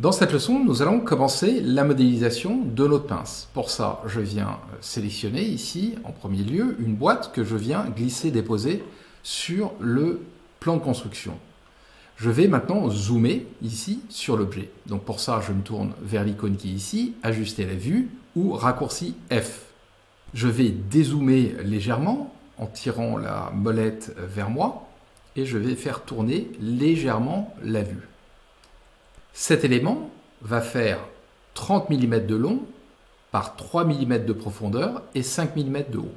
Dans cette leçon, nous allons commencer la modélisation de notre pince. Pour ça, je viens sélectionner ici, en premier lieu, une boîte que je viens glisser-déposer sur le plan de construction. Je vais maintenant zoomer ici sur l'objet. Donc pour ça, je me tourne vers l'icône qui est ici, ajuster la vue ou raccourci F. Je vais dézoomer légèrement en tirant la molette vers moi et je vais faire tourner légèrement la vue. Cet élément va faire 30 mm de long par 3 mm de profondeur et 5 mm de haut.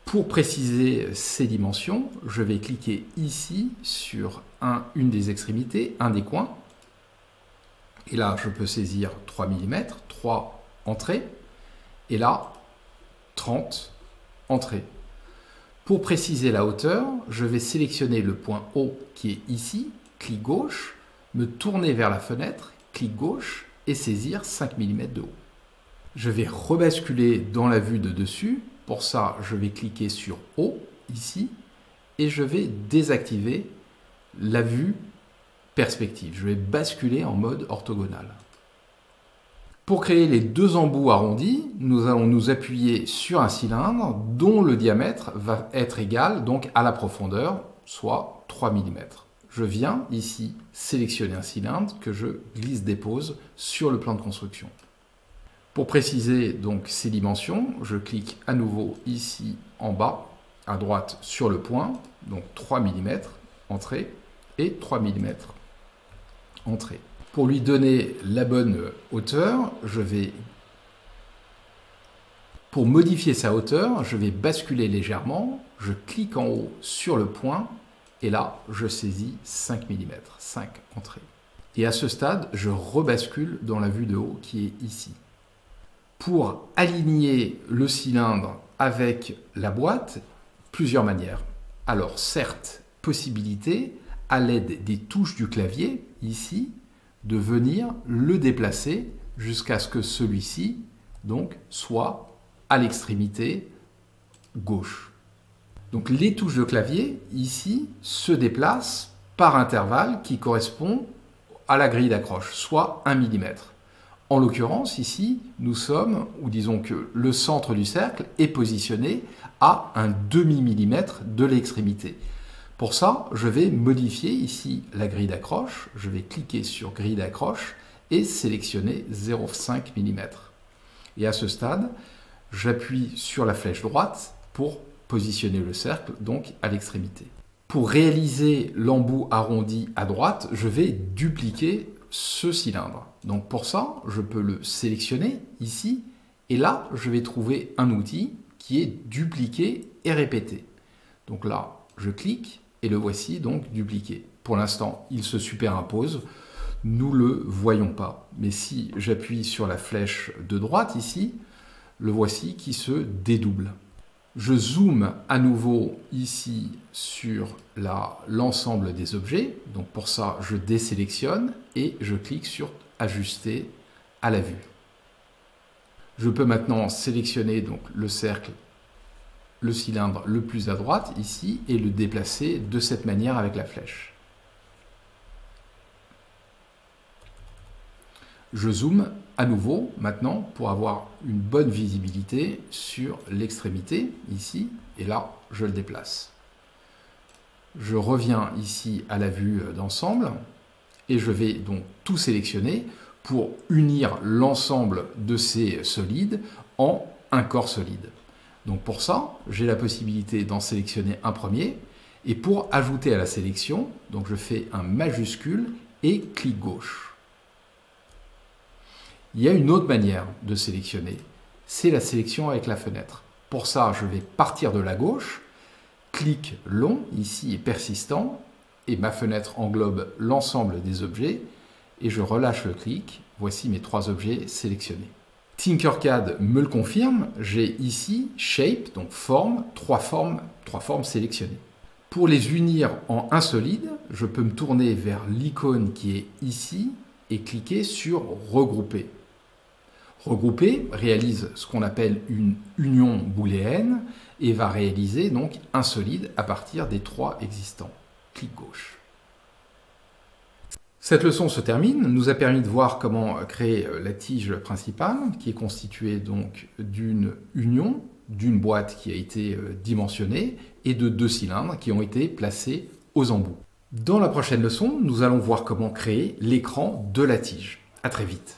Pour préciser ces dimensions, je vais cliquer ici sur une des extrémités, un des coins. Et là, je peux saisir 3 mm, 3 entrées. Et là, 30 entrées. Pour préciser la hauteur, je vais sélectionner le point haut qui est ici, clic gauche, me tourner vers la fenêtre, clic gauche et saisir 5 mm de haut. Je vais rebasculer dans la vue de dessus. Pour ça, je vais cliquer sur haut, ici, et je vais désactiver la vue perspective. Je vais basculer en mode orthogonal. Pour créer les deux embouts arrondis, nous allons nous appuyer sur un cylindre dont le diamètre va être égal donc à la profondeur, soit 3 mm. Je viens ici sélectionner un cylindre que je glisse-dépose sur le plan de construction. Pour préciser donc ces dimensions, je clique à nouveau ici en bas, à droite sur le point, donc 3 mm entrée et 3 mm entrée. Pour lui donner la bonne hauteur, pour modifier sa hauteur, je vais basculer légèrement, je clique en haut sur le point et là, je saisis 5 mm, 5 entrées. Et à ce stade, je rebascule dans la vue de haut qui est ici. Pour aligner le cylindre avec la boîte, plusieurs manières. Alors certes, possibilité, à l'aide des touches du clavier, ici, de venir le déplacer jusqu'à ce que celui-ci donc soit à l'extrémité gauche. Donc les touches de clavier, ici, se déplacent par intervalle qui correspond à la grille d'accroche, soit 1 mm. En l'occurrence, ici, nous sommes, ou disons que le centre du cercle est positionné à un demi-millimètre de l'extrémité. Pour ça, je vais modifier ici la grille d'accroche. Je vais cliquer sur grille d'accroche et sélectionner 0,5 mm. Et à ce stade, j'appuie sur la flèche droite pour positionner le cercle, donc à l'extrémité. Pour réaliser l'embout arrondi à droite, je vais dupliquer ce cylindre. Donc pour ça, je peux le sélectionner ici, et là, je vais trouver un outil qui est dupliquer et répéter. Donc là, je clique, et le voici donc dupliqué. Pour l'instant, il se superimpose, nous ne le voyons pas. Mais si j'appuie sur la flèche de droite ici, le voici qui se dédouble. Je zoome à nouveau ici sur l'ensemble des objets. Donc pour ça, je désélectionne et je clique sur ajuster à la vue. Je peux maintenant sélectionner donc le cercle, le cylindre le plus à droite ici et le déplacer de cette manière avec la flèche. Je zoome à nouveau maintenant pour avoir une bonne visibilité sur l'extrémité ici et là je le déplace. Je reviens ici à la vue d'ensemble et je vais donc tout sélectionner pour unir l'ensemble de ces solides en un corps solide. Donc pour ça, j'ai la possibilité d'en sélectionner un premier et pour ajouter à la sélection, donc je fais un majuscule et clic gauche. Il y a une autre manière de sélectionner, c'est la sélection avec la fenêtre. Pour ça, je vais partir de la gauche, clic long, ici est persistant, et ma fenêtre englobe l'ensemble des objets, et je relâche le clic, voici mes 3 objets sélectionnés. Tinkercad me le confirme, j'ai ici Shape, donc forme, 3 formes sélectionnées. Pour les unir en un solide, je peux me tourner vers l'icône qui est ici et cliquer sur Regrouper. Regrouper réalise ce qu'on appelle une union booléenne et va réaliser donc un solide à partir des 3 existants. Clic gauche. Cette leçon se termine, nous a permis de voir comment créer la tige principale, qui est constituée donc d'une union, d'une boîte qui a été dimensionnée et de 2 cylindres qui ont été placés aux embouts. Dans la prochaine leçon, nous allons voir comment créer l'écran de la tige. À très vite.